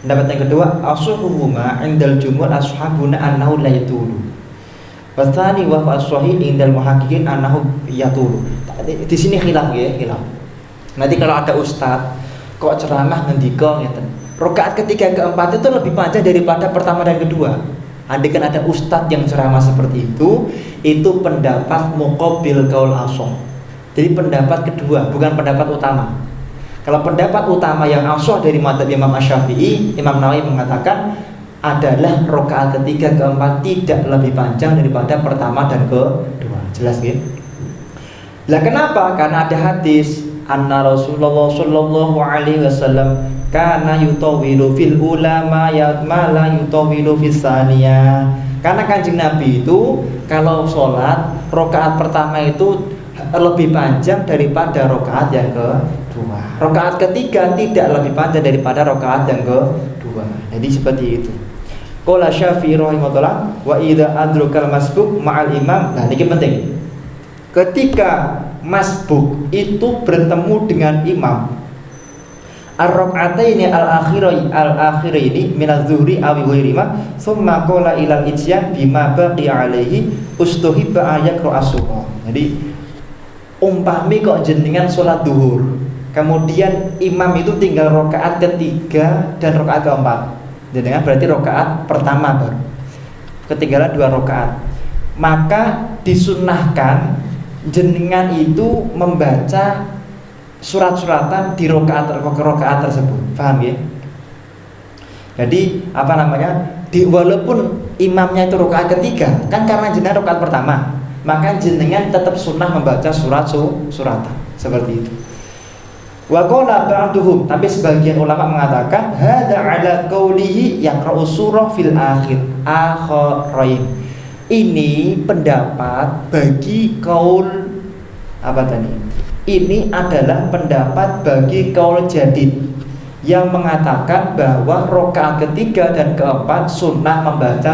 Pendapat yang kedua, ashuhuma indal jumhur ashabuna annahu la yatulu. Wasani wa as-sahih indal muhaqqiqin annahu yatulu. Di sini khilaf ya, khilaf. Nanti kalau ada ustaz kok ceramah ngendika ngeten. Rakaat ketiga keempat itu lebih panjang daripada pertama dan kedua. Andai kan ada ustadz yang ceramah seperti itu pendapat muqabil qaul ashab. Jadi pendapat kedua, bukan pendapat utama. Kalau pendapat utama yang ashab dari madzhab Imam Asy-Syafi'i, Imam Nawawi mengatakan adalah rakaat ketiga keempat tidak lebih panjang daripada pertama dan kedua. Jelas ya? Lah kenapa? Karena ada hadis anna Rasulullah sallallahu alaihi wasallam karena yutawilu fil ulama ma la yutawilu fis saniyah. Karena Kanjeng Nabi itu kalau sholat rakaat pertama itu lebih panjang daripada rakaat yang kedua. Rakaat ketiga tidak lebih panjang daripada rakaat yang kedua. Jadi seperti itu. Qala Syafi'i rahimahullah wa idza adrukal masbuk ma'al imam. Nah, ini penting. Ketika masbuk itu bertemu dengan imam, ar-rak'ataini al-akhiraini min adz-dzuhri aw ghairihima thumma qala ilal ijyan bima baqiya alaihi ustuhibba ayaqra as-surah. Jadi umpami kok jenengan salat duhur, kemudian imam itu tinggal rakaat ketiga dan rakaat keempat. Jenengan berarti rakaat pertama baru. Ketinggalan 2 rakaat. Maka disunnahkan jenengan itu membaca surat-suratan di rakaat tersebut. Paham ya? Jadi apa namanya? Walaupun imamnya itu rakaat ketiga, kan karena jenengan rakaat pertama, maka jenengan tetap sunnah membaca suratan seperti itu. Wa qala ba'duhum, tapi sebagian ulama mengatakan hadza ala qaulihi yaqra'u surah fil akhirain. Ini pendapat bagi kaul apa tadi? Ini adalah pendapat bagi kaul jadid yang mengatakan bahwa rakaat ketiga dan keempat sunnah membaca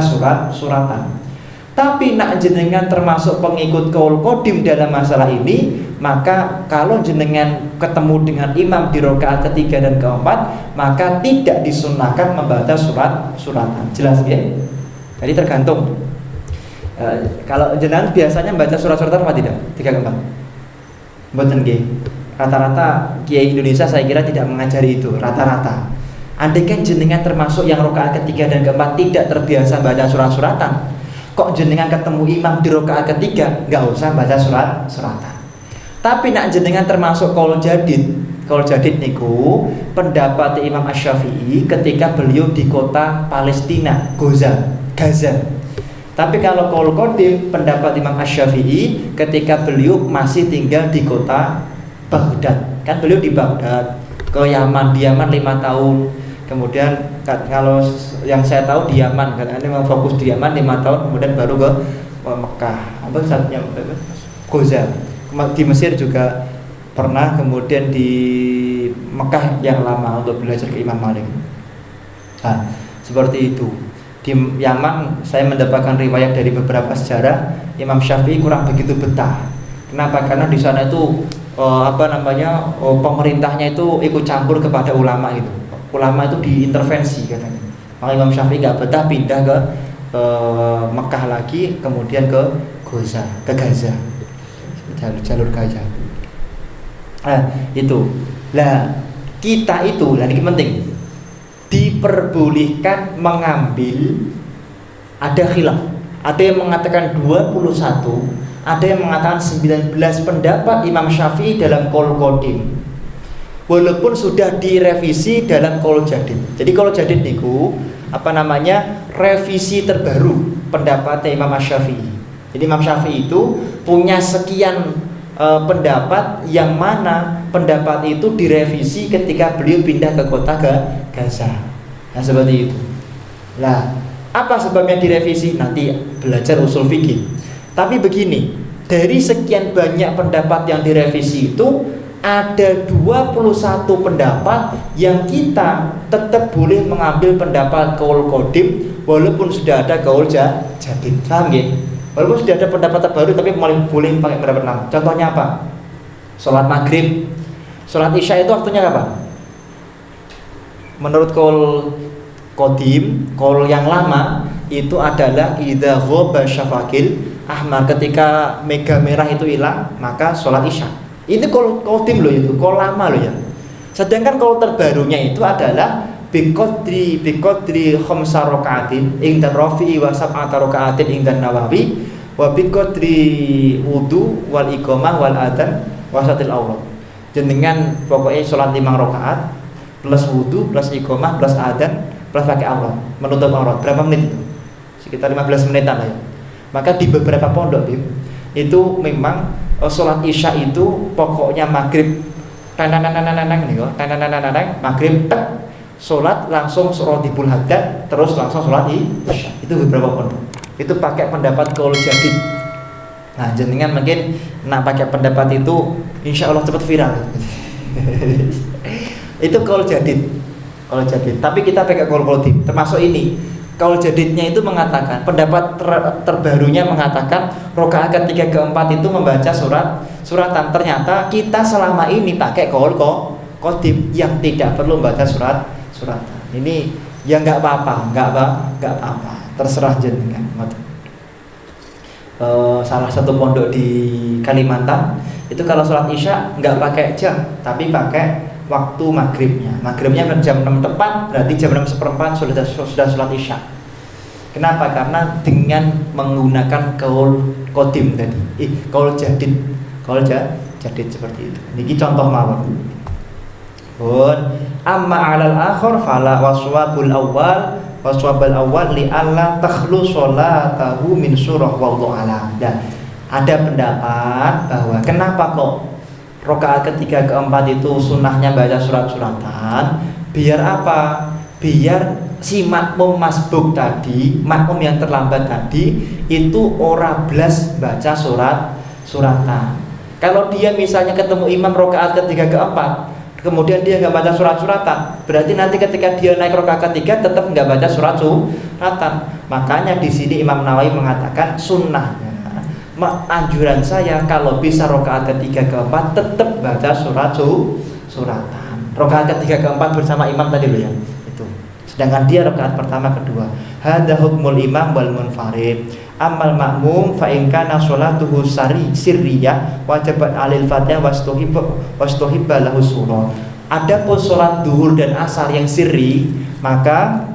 suratan. Tapi nak jenengan termasuk pengikut kaul qadim dalam masalah ini, maka kalau jenengan ketemu dengan imam di rakaat ketiga dan keempat, maka tidak disunnahkan membaca suratan. Jelas ya? Jadi tergantung. Kalau jenengan biasanya membaca surat-suratan apa tidak? 3 keempat. Mboten nggih. Rata-rata kiai Indonesia saya kira tidak mengajari itu, rata-rata. Andai kan jenengan termasuk yang rakaat ketiga dan keempat tidak terbiasa baca surat-suratan, kok jenengan ketemu imam di rakaat ketiga enggak usah baca suratan. Tapi nak jenengan termasuk kaul jadid niku pendapat Imam Asy-Syafi'i ketika beliau di kota Palestina, Gaza. Tapi kalau kaul qadim pendapat Imam Asy-Syafi'i ketika beliau masih tinggal di kota Baghdad. Kan beliau di Baghdad, ke Yaman, di Yaman 5 tahun. Kemudian kalau yang saya tahu di Yaman, karena memang fokus di Yaman 5 tahun, kemudian baru ke Mekah. Apa saatnya Gaza. Di Mesir juga pernah, kemudian di Mekah yang lama untuk belajar ke Imam Malik. Nah, seperti itu. Di Yaman saya mendapatkan riwayat dari beberapa sejarah Imam Syafi'i kurang begitu betah. Kenapa? Karena di sana itu pemerintahnya itu ikut campur kepada ulama itu. Ulama itu diintervensi katanya. Maka Imam Syafi'i nggak betah, pindah ke Mekah lagi, kemudian ke Gaza, jalur Gaza. Itu. Lah kita itu, ini penting. Diperbolehkan mengambil, ada khilaf. Ada yang mengatakan 21, ada yang mengatakan 19 pendapat Imam Syafi'i dalam qaul qadim. Walaupun sudah direvisi dalam qaul jadid. Jadi qaul jadid niku revisi terbaru pendapat Imam Syafi'i. Jadi Imam Syafi'i itu punya sekian pendapat yang mana pendapat itu direvisi ketika beliau pindah ke kota Gaza. Nah seperti itu. Nah apa sebabnya direvisi? Nanti belajar usul fikih. Tapi begini, Dari sekian banyak pendapat yang direvisi itu ada 21 pendapat yang kita tetap boleh mengambil pendapat kaul qadim walaupun sudah ada kaul jadid. Paham ya? Walaupun sudah ada pendapat terbaru tapi boleh pakai pendapat lama. Contohnya apa? Sholat maghrib, sholat isya itu waktunya apa? Menurut kaul qadim, kaul yang lama itu adalah idza ghaba syafaqil ahmar, ketika mega merah itu hilang maka sholat isya. Ini kaul qadim loh, itu kaul lama loh ya. Sedangkan kaul terbarunya itu adalah biqadri khamsa rakaatin inda rafi'i wa sab'ata rakaatin inda nawawi wa biqadri wudu wal iqamah wal adzan wasatil awrad. Jenengan pokoknya sholat 5 rakaat plus wudu plus iqamah plus adzan plus pakai aurat, menutup aurat. Berapa menit itu? Sekitar 15 menitan lah ya. Maka di beberapa pondok itu memang sholat isya itu pokoknya maghrib maghrib sholat langsung rodibul haddad terus langsung sholat isya. Itu beberapa pondok itu pakai pendapat kaul jadid. Nah jenengan mungkin nak pakai pendapat itu insya Allah cepat viral. Itu kaul jadid. Tapi kita pakai kaul qadim termasuk ini. Kaul jadidnya itu mengatakan, pendapat terbarunya mengatakan rakaat ketiga keempat itu membaca suratan. Ternyata kita selama ini pakai kaul qadim yang tidak perlu membaca suratan. Ini ya nggak apa-apa, terserah jenengan. Salah satu pondok di Kalimantan itu kalau sholat isya nggak pakai jam, tapi pakai waktu maghribnya jam 6 tepat, berarti jam 6:15 sudah sholat isya. Kenapa? Karena dengan menggunakan kaul qadim tadi, kaul jadid seperti itu. Niki contoh mawon. Amma 'alal akhir fala waswabul awal li alla takhlu sholatahu min surah wallahu a'lam. Ada pendapat bahwa kenapa kok rakaat ketiga keempat itu sunnahnya baca surat-suratan, biar apa? Biar si makmum masbuk tadi, makmum yang terlambat tadi itu ora blas baca suratan. Kalau dia misalnya ketemu imam rakaat ketiga keempat, kemudian dia nggak baca surat-suratan, berarti nanti ketika dia naik rakaat ketiga tetap nggak baca suratan. Makanya di sini Imam Nawawi mengatakan sunnahnya, anjuran saya kalau bisa rakaat ketiga keempat tetap baca suratan. Rakaat ketiga keempat bersama imam tadi loh ya. Itu. Sedangkan dia rakaat pertama kedua. Hadza hukmul imam wal munfarid. Amal makmum fa in kana sholatuhu sirriyah wajibat alil fatihah wastuhibba lahu surah. Adapun salat zuhur dan asar yang sirri, maka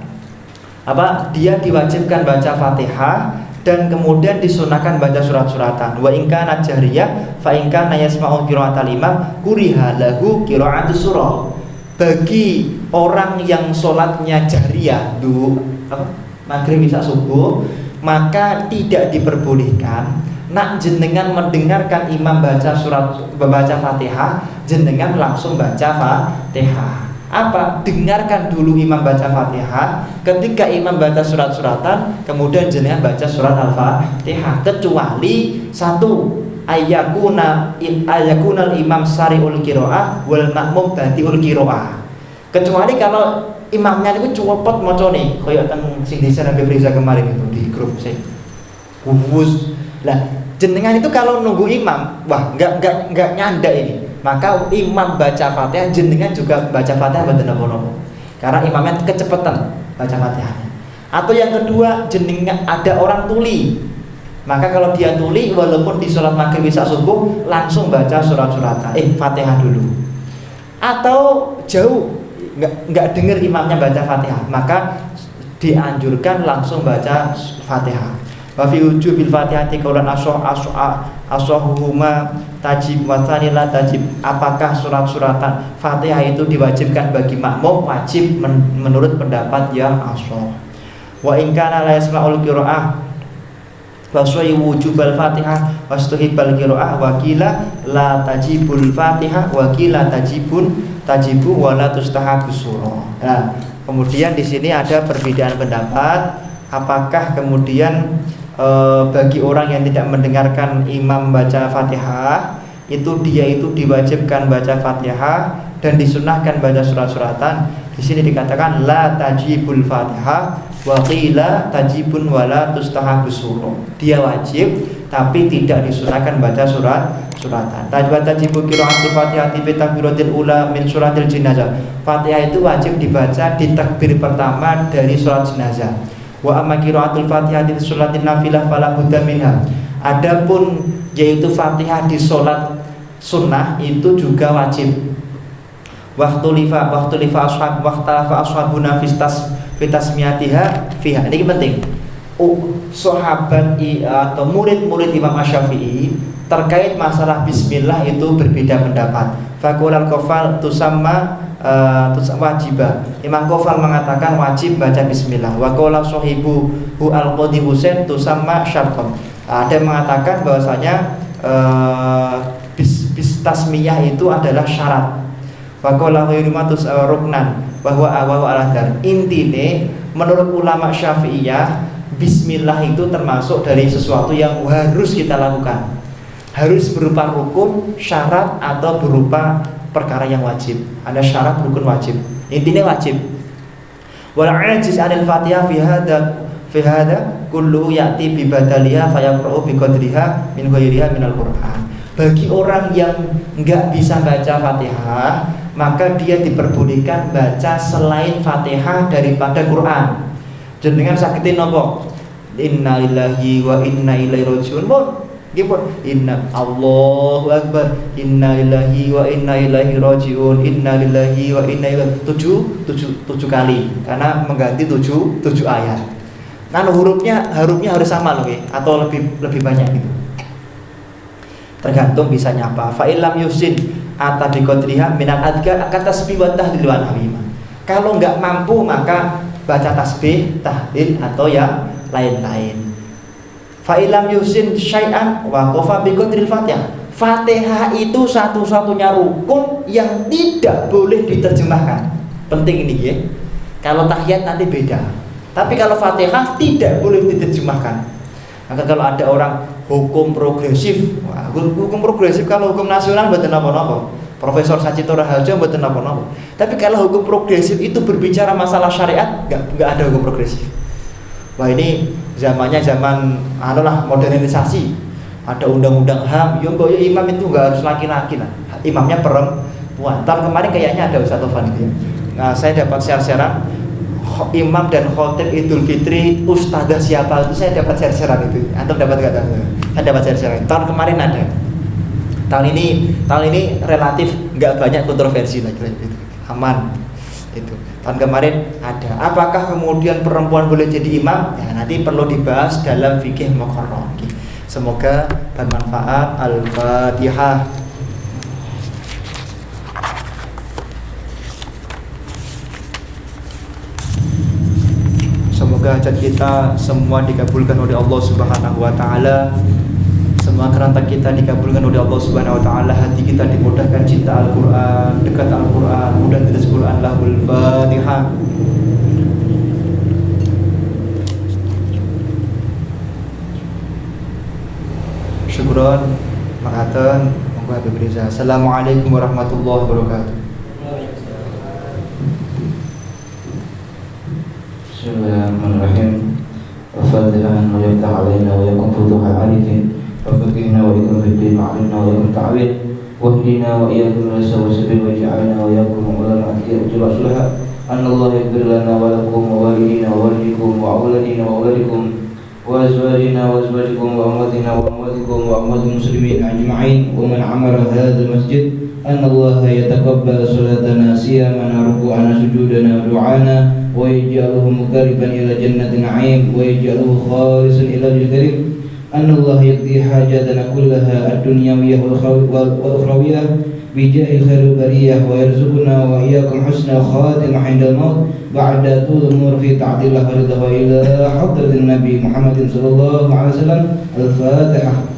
dia diwajibkan baca Fatihah dan kemudian disunahkan baca surat-suratan. Wa in kana jahriyah fa in kana yasma'u qira'atal imam kuriha lahu qira'atus surah. Bagi orang yang sholatnya jahriyah maghrib isya subuh, maka tidak diperbolehkan nak jenengan mendengarkan imam baca Fatihah, jenengan langsung baca Fatihah. Dengarkan dulu imam baca Fatihah, ketika imam baca surat-suratan kemudian jenengan baca surat Al-Fatihah, kecuali satu ayakunal imam sari'ul qiraah wal makmum badi'ul qiraah. Kecuali kalau imamnya itu cepet macane kaya teng sing dhisik Habib Riza kemarin itu di grup sing wus. Lah jenengan itu kalau nunggu imam, enggak nyanda ini. Maka imam baca Fatihah, jenengan juga baca Fatihah mboten napa-napa. Karena imamnya kecepatan baca Fatihahnya. Atau yang kedua, jenengan ada orang tuli. Maka kalau dia tuli walaupun di sholat maghrib isya subuh langsung baca surat-suratan, Fatihah dulu. Atau jauh enggak dengar imamnya baca Fatihah, maka dianjurkan langsung baca Fatihah. Wa fi wujubil Fatihati qaulan ashahuhuma tajib wa la tajib. Apakah surat-suratan Fatihah itu diwajibkan bagi makmum? Wajib menurut pendapat yang ashah. Wa in kana la yasma'ul qiraah wa su'i wujubal Fatihah wastuhibbal qiraah wa qila la tajibul Fatihah wa qila tajibu wa la tustahabus surah. Nah, kemudian di sini ada perbedaan pendapat apakah kemudian bagi orang yang tidak mendengarkan imam baca Fatihah, dia itu diwajibkan baca Fatihah dan disunahkan baca surat-suratan. Di sini dikatakan la tajibul Fatihah wa qila tajibun wala tustahabus surah. Dia wajib tapi tidak disunahkan baca suratan. Tajibu qiraatul Fatihah fi takbiratil ula min suratil jenazah. Fatihah itu wajib dibaca di takbir pertama dari surat jenazah. Wa amma qiraatul Fatihah di sholatin nafilah fala budda minha. Adapun yaitu Fatihah di sholat sunnah itu juga wajib. Waktu lifa ashabuna fitasmiyatiha fiha. Ini penting. Sahabat atau murid-murid Imam Asy-Syafi'i terkait masalah bismillah itu berbeda pendapat. Faqulal Qafal tusamma wajibah. Imam Qafal mengatakan wajib baca bismillah. Wa qala sahibu al-Qadi Husain tusamma syartan. Ada yang mengatakan bahwasanya tasmiyah itu adalah syarat. Wa qala ghairumatus ruknan bahwa al-adhar. Intine menurut ulama Syafi'iyah bismillah itu termasuk dari sesuatu yang harus kita lakukan. Harus berupa rukun, syarat atau berupa perkara yang wajib. Ada syarat, rukun, wajib. Intinya wajib. Wal 'ajiz 'anil Fatihah fi hada kullu ya'ti bi badaliha fa yaqra'u bi qadriha min ghairiha minal Qur'an. Bagi orang yang enggak bisa baca Fatihah, maka dia diperbolehkan baca selain Fatihah daripada Quran. Jenengan sakitin napa? Innalillahi wa inna ilaihi raji'un. Nggih, inna Allahu akbar. Innalillahi wa inna ilaihi raji'un. Innalillahi wa inna ilaihi 7 kali karena mengganti 7 ayat. Kan hurufnya harus sama loh, atau lebih banyak gitu. Tergantung bisa nyapa. Fa illam yusin atabi qadriha minal adhkar akan tasbih wa tahlil wa nahwima. Kalau enggak mampu maka baca tasbih, tahlil atau yang lain-lain. Fa illam yusin syai'an wa qafa bi qadril Fatihah. Fatihah itu satu-satunya rukun yang tidak boleh diterjemahkan. Penting ini ya. Kalau tahiyat nanti beda. Tapi kalau Fatihah tidak boleh diterjemahkan. Maka kalau ada orang hukum progresif, hukum progresif kalau hukum nasional mboten napa-napa. Profesor Sacito Raharjo mboten napa-napa. Tapi kalau hukum progresif itu berbicara masalah syariat, enggak ada hukum progresif. Wah, ini zamannya zaman modernisasi. Ada undang-undang HAM, ya imam itu enggak harus laki-laki lah. Imamnya perempuan. Tahun kemarin kayaknya ada Ustaz Tovan itu ya. Nah, saya dapat share-sharean imam dan khotib Idul Fitri ustazah siapa itu, saya dapat share-sharean itu. Antum dapat enggak tahu? Saya dapat share-sharean. Tahun kemarin ada. Tahun ini relatif enggak banyak kontroversi lagi itu. Aman. Itu. Tahun kemarin ada. Apakah kemudian perempuan boleh jadi imam? Ya, nanti perlu dibahas dalam fikih muqarrar. Semoga bermanfaat. Al-Fatihah. Semoga hajat kita semua dikabulkan oleh Allah Subhanahu wa taala. Semua keranta kita dikabulkan oleh Allah Subhanahu wa taala. Hati kita dimudahkan cinta Al-Qur'an, dekat Al-Qur'an, mudah terus Qur'an. Lahul Fatihah. Syukron, makaten, monggo Habib Riza. Assalamualaikum warahmatullahi wabarakatuh. Bismillahirrahmanirrahim. Al-Fatihah wa yaftah alaina wa yakum futuha arifin. Fakihna wa ikum fiddin ma'alina wa yakum ta'wil. Wahdina wa iyakum rasa wa sabil wa ja'alina wa yakum ulama akhir ujul asulaha. Anna Allah yakbir lana wa lakum wa walidina wa walidikum wa awladina wa awladikum wa azwajina wa azwajikum wa amwatina wa amwatikum wa amwatil muslimin ajma'in wa man amara hadha masjid. Anna Allah yataqabbal salatana siyamana ruku'ana sujudana du'ana wa yaj'aluhu muqarriban ila jannatin na'im wa yaj'aluhu khalisan ila wajhil karim. Anna Allah yaqdi hajatana kullaha ad-dunyawiyah wal ukhrawiyah bi jahi khairil bariyah wa yarzuqna wa iyyakum husna khatimah 'indal maut ba'da tul umur fi ta'tillah wa ridha ila hadratin nabi Muhammadin sallallahu alaihi wasallam. Al-Fatihah.